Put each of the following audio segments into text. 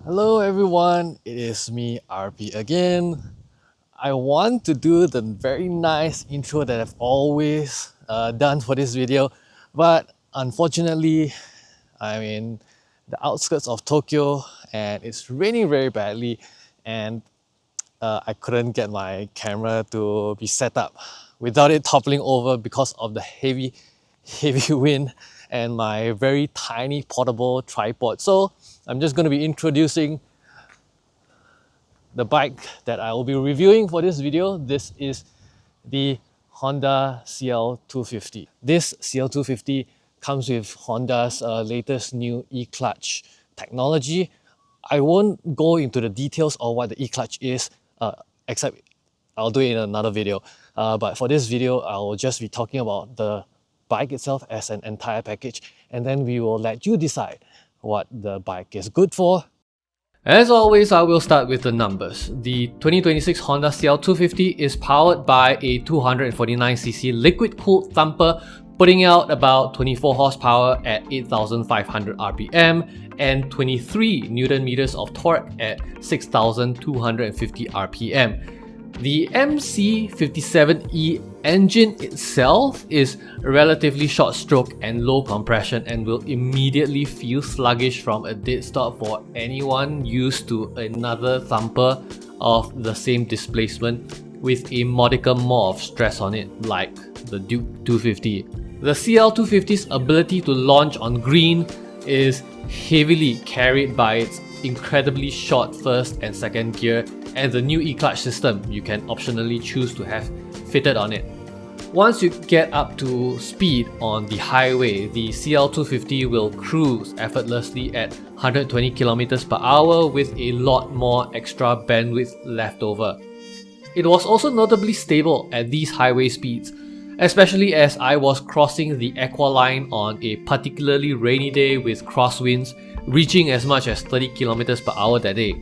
Hello everyone, it is me RP again. I want to do the very nice intro that I've always done for this video, but unfortunately I'm in the outskirts of Tokyo and it's raining very badly, and I couldn't get my camera to be set up without it toppling over because of the heavy wind and my very tiny portable tripod. So I'm just going to be introducing the bike that I will be reviewing for this video. This is the Honda CL250. This CL250 comes with Honda's latest new e-clutch technology. I won't go into the details of what the e-clutch is, except I'll do it in another video. But for this video, I will just be talking about the bike itself as an entire package, and then we will let you decide what the bike is good for. As always, I will start with the numbers. The 2026 Honda CL250 is powered by a 249cc liquid-cooled thumper, putting out about 24 horsepower at 8,500 RPM and 23 Newton meters of torque at 6,250 RPM. The MC57E engine itself is relatively short stroke and low compression and will immediately feel sluggish from a dead stop for anyone used to another thumper of the same displacement with a modicum more of stress on it, like the Duke 250. The CL250's ability to launch on green is heavily carried by its incredibly short first and second gear and the new e-clutch system you can optionally choose to have fitted on it. Once you get up to speed on the highway, the CL250 will cruise effortlessly at 120 km per hour with a lot more extra bandwidth left over. It was also notably stable at these highway speeds, especially as I was crossing the Aqua line on a particularly rainy day with crosswinds reaching as much as 30 km per hour that day.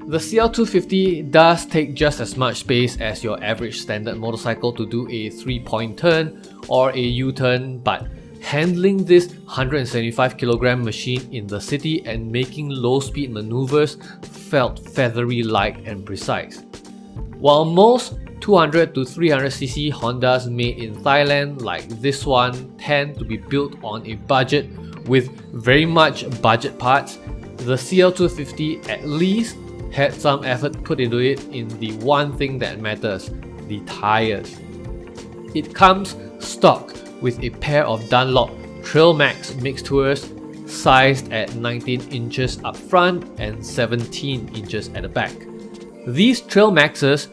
The CL250 does take just as much space as your average standard motorcycle to do a 3-point turn or a U-turn, but handling this 175kg machine in the city and making low-speed maneuvers felt feathery light and precise. While most 200 to 300cc Hondas made in Thailand like this one tend to be built on a budget with very much budget parts, the CL250 at least had some effort put into it in the one thing that matters, the tires. It comes stock with a pair of Dunlop Trail Max mixed tours sized at 19 inches up front and 17 inches at the back. These Trail Maxes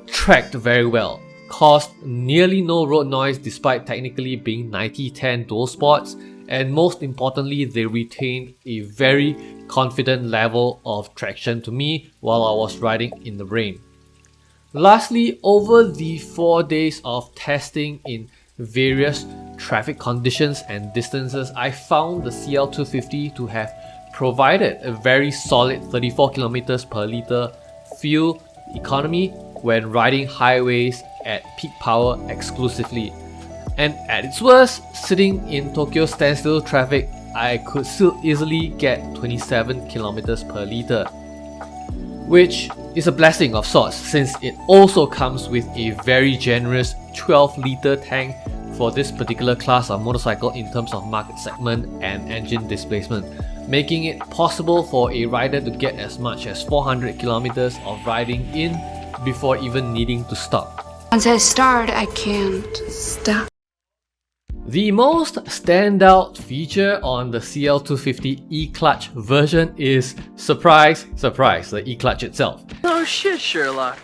tracked very well, caused nearly no road noise despite technically being 90-10 dual spots, and most importantly, they retained a very confident level of traction to me while I was riding in the rain. Lastly, over the 4 days of testing in various traffic conditions and distances, I found the CL250 to have provided a very solid 34 km per litre fuel economy when riding highways at peak power exclusively. And at its worst, sitting in Tokyo standstill traffic, I could still easily get 27 km per litre, which is a blessing of sorts since it also comes with a very generous 12-litre tank for this particular class of motorcycle in terms of market segment and engine displacement, making it possible for a rider to get as much as 400 km of riding in before even needing to stop. Once I start, I can't stop. The most standout feature on the CL250 e-clutch version is, surprise, surprise, the e-clutch itself. Oh shit, Sherlock.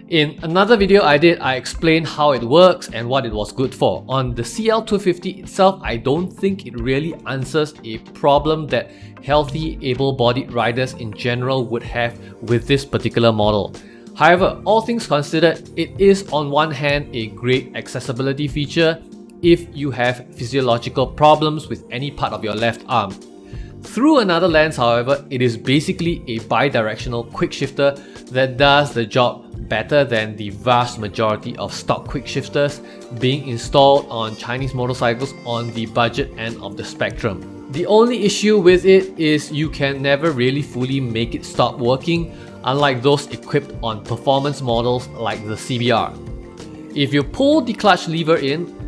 In another video I did, I explained how it works and what it was good for. On the CL250 itself, I don't think it really answers a problem that healthy, able-bodied riders in general would have with this particular model. However, all things considered, it is on one hand a great accessibility feature if you have physiological problems with any part of your left arm. Through another lens, however, it is basically a bi-directional quick shifter that does the job better than the vast majority of stock quick shifters being installed on Chinese motorcycles on the budget end of the spectrum. The only issue with it is you can never really fully make it stop working, unlike those equipped on performance models like the CBR. If you pull the clutch lever in,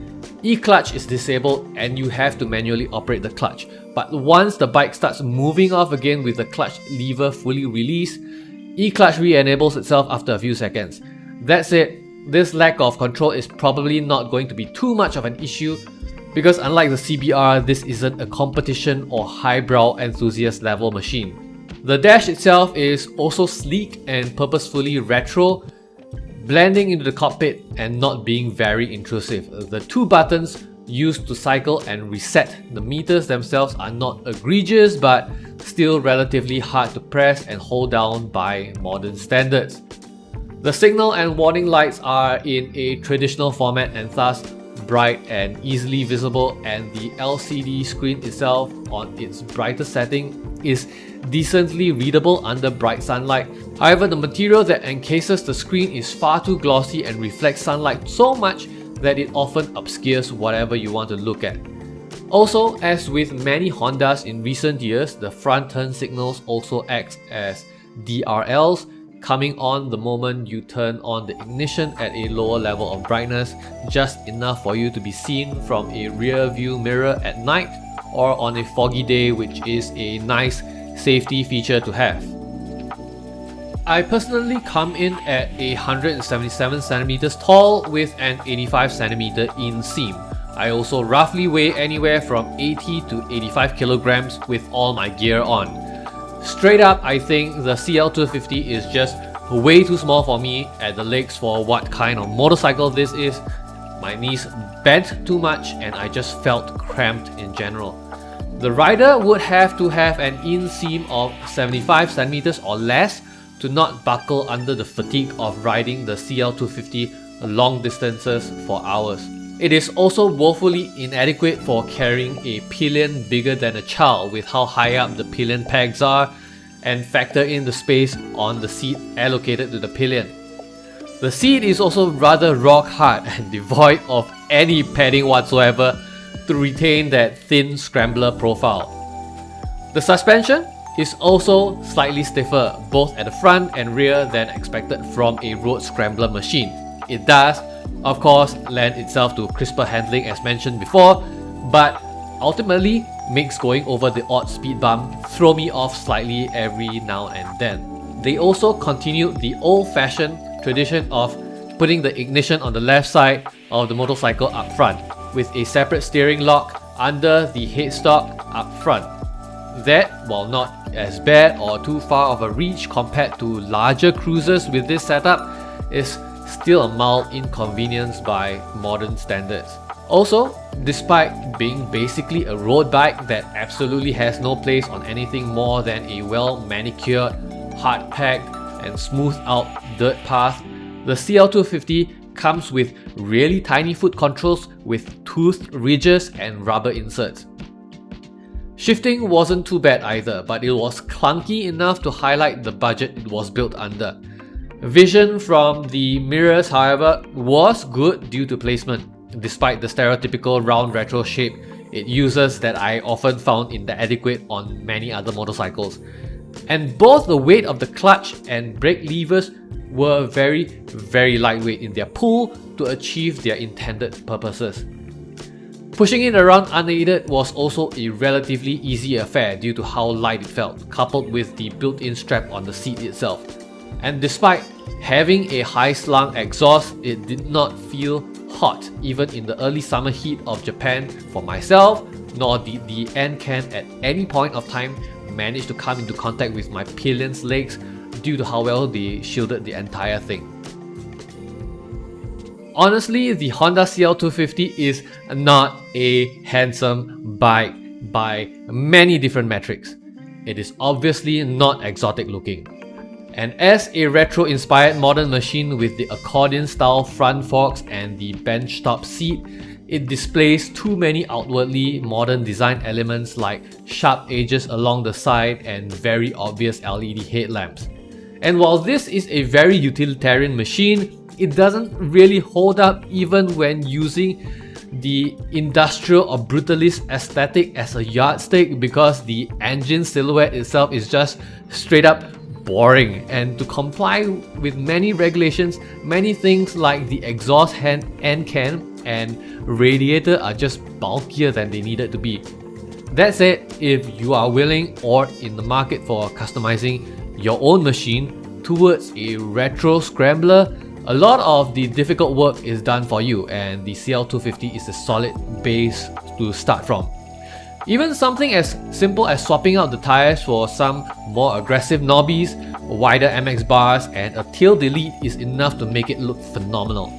E-clutch is disabled and you have to manually operate the clutch. But once the bike starts moving off again with the clutch lever fully released, E-clutch re-enables itself after a few seconds. That's it. This lack of control is probably not going to be too much of an issue, because unlike the CBR, this isn't a competition or highbrow enthusiast level machine. The dash itself is also sleek and purposefully retro, blending into the cockpit and not being very intrusive. The two buttons used to cycle and reset the meters themselves are not egregious, but still relatively hard to press and hold down by modern standards. The signal and warning lights are in a traditional format and thus bright and easily visible, and the LCD screen itself on its brighter setting is decently readable under bright sunlight. However, the material that encases the screen is far too glossy and reflects sunlight so much that it often obscures whatever you want to look at. Also, as with many Hondas in recent years, the front turn signals also act as DRLs, coming on the moment you turn on the ignition at a lower level of brightness, just enough for you to be seen from a rear view mirror at night or on a foggy day, which is a nice safety feature to have. I personally come in at 177cm tall with an 85cm inseam. I also roughly weigh anywhere from 80 to 85 kilograms with all my gear on. Straight up, I think the CL250 is just way too small for me at the legs for what kind of motorcycle this is. My knees bent too much and I just felt cramped in general. The rider would have to have an inseam of 75cm or less to not buckle under the fatigue of riding the CL250 long distances for hours. It is also woefully inadequate for carrying a pillion bigger than a child with how high up the pillion pegs are, and factor in the space on the seat allocated to the pillion. The seat is also rather rock hard and devoid of any padding whatsoever to retain that thin Scrambler profile. The suspension is also slightly stiffer both at the front and rear than expected from a road Scrambler machine. It does, of course, lend itself to crisper handling as mentioned before, but ultimately makes going over the odd speed bump throw me off slightly every now and then. They also continued the old-fashioned tradition of putting the ignition on the left side of the motorcycle up front, with a separate steering lock under the headstock up front. That, while not as bad or too far of a reach compared to larger cruisers with this setup, is still a mild inconvenience by modern standards. Also, despite being basically a road bike that absolutely has no place on anything more than a well-manicured, hard-packed and smoothed-out dirt path, the CL250 comes with really tiny foot controls with toothed ridges and rubber inserts. Shifting wasn't too bad either, but it was clunky enough to highlight the budget it was built under. Vision from the mirrors, however, was good due to placement, despite the stereotypical round retro shape it uses that I often found inadequate on many other motorcycles. And both the weight of the clutch and brake levers were very lightweight in their pull to achieve their intended purposes. Pushing it around unaided was also a relatively easy affair due to how light it felt, coupled with the built-in strap on the seat itself. And despite having a high-slung exhaust, it did not feel hot even in the early summer heat of Japan for myself, nor did the end can at any point of time manage to come into contact with my pillion's legs due to how well they shielded the entire thing. Honestly, the Honda CL250 is not a handsome bike by many different metrics. It is obviously not exotic looking. And as a retro-inspired modern machine with the accordion-style front forks and the bench-top seat, it displays too many outwardly modern design elements like sharp edges along the side and very obvious LED headlamps. And while this is a very utilitarian machine, it doesn't really hold up even when using the industrial or brutalist aesthetic as a yardstick because the engine silhouette itself is just straight up boring, and to comply with many regulations, many things like the exhaust end can and radiator are just bulkier than they needed to be. That said, if you are willing or in the market for customizing your own machine towards a retro scrambler, a lot of the difficult work is done for you, and the CL250 is a solid base to start from. Even something as simple as swapping out the tires for some more aggressive knobbies, wider MX bars, and a tail delete is enough to make it look phenomenal.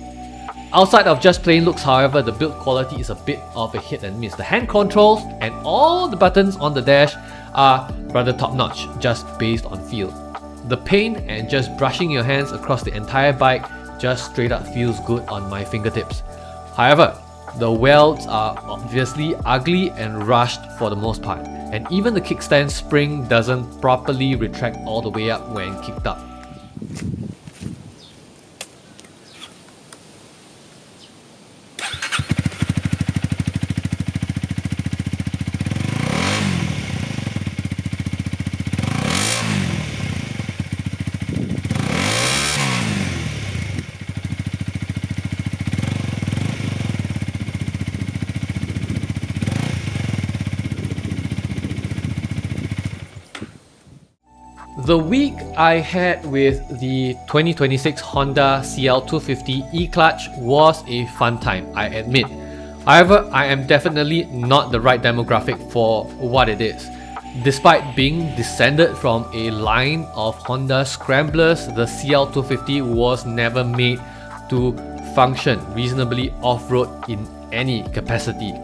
Outside of just plain looks, however, the build quality is a bit of a hit and miss. The hand controls and all the buttons on the dash are rather top-notch, just based on feel. The paint and just brushing your hands across the entire bike just straight up feels good on my fingertips. However, the welds are obviously ugly and rushed for the most part, and even the kickstand spring doesn't properly retract all the way up when kicked up. The week I had with the 2026 Honda CL250 e-clutch was a fun time, I admit. However, I am definitely not the right demographic for what it is. Despite being descended from a line of Honda Scramblers, the CL250 was never made to function reasonably off-road in any capacity.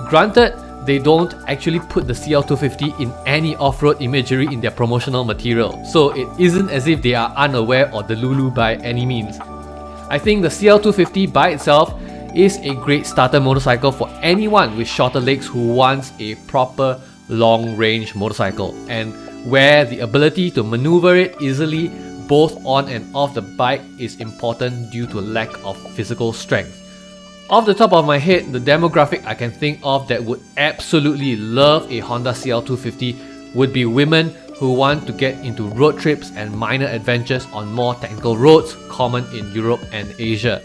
Granted, they don't actually put the CL250 in any off-road imagery in their promotional material, so it isn't as if they are unaware or delulu by any means. I think the CL250 by itself is a great starter motorcycle for anyone with shorter legs who wants a proper long-range motorcycle, and where the ability to maneuver it easily both on and off the bike is important due to a lack of physical strength. Off the top of my head, the demographic I can think of that would absolutely love a Honda CL250 would be women who want to get into road trips and minor adventures on more technical roads common in Europe and Asia.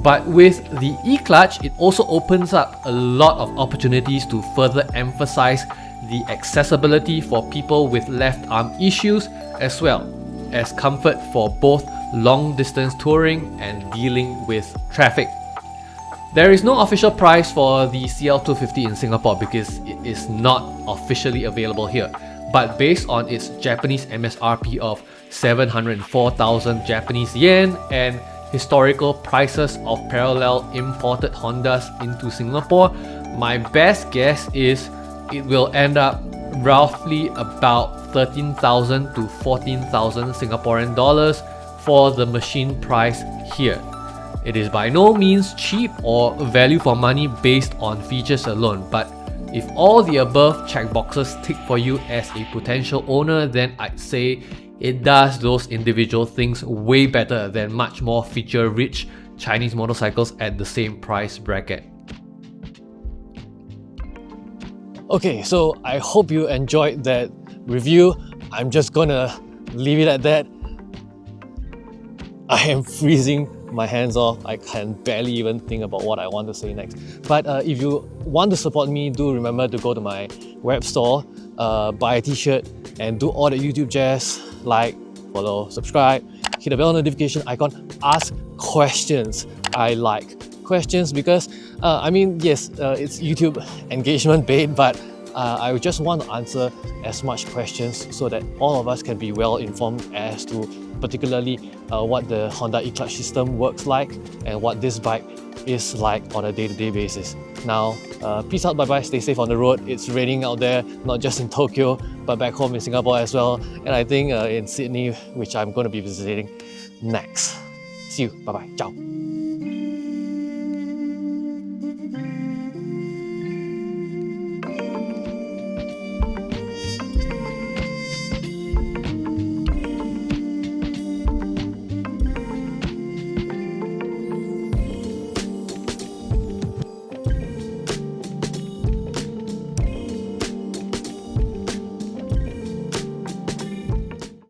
But with the e-clutch, it also opens up a lot of opportunities to further emphasize the accessibility for people with left arm issues, as well as comfort for both long distance touring and dealing with traffic. There is no official price for the CL250 in Singapore because it is not officially available here, but based on its Japanese MSRP of 704,000 Japanese yen and historical prices of parallel imported Hondas into Singapore, my best guess is it will end up roughly about 13,000 to 14,000 Singaporean dollars for the machine price here. It is by no means cheap or value for money based on features alone, but if all the above checkboxes tick for you as a potential owner, then I'd say it does those individual things way better than much more feature-rich Chinese motorcycles at the same price bracket. Okay, so I hope you enjoyed that review. I'm just gonna leave it at that. I am freezing my hands off. I can barely even think about what I want to say next. But if you want to support me, do remember to go to my web store, buy a t-shirt, and do all the YouTube jazz, like, follow, subscribe, hit the bell notification icon, ask questions. I like questions because, I mean, yes, it's YouTube engagement bait, but I just want to answer as much questions so that all of us can be well informed as to particularly what the Honda e-clutch system works like and what this bike is like on a day-to-day basis. Now, peace out, bye-bye, stay safe on the road. It's raining out there, not just in Tokyo, but back home in Singapore as well. And I think in Sydney, which I'm going to be visiting next. See you, bye-bye, ciao.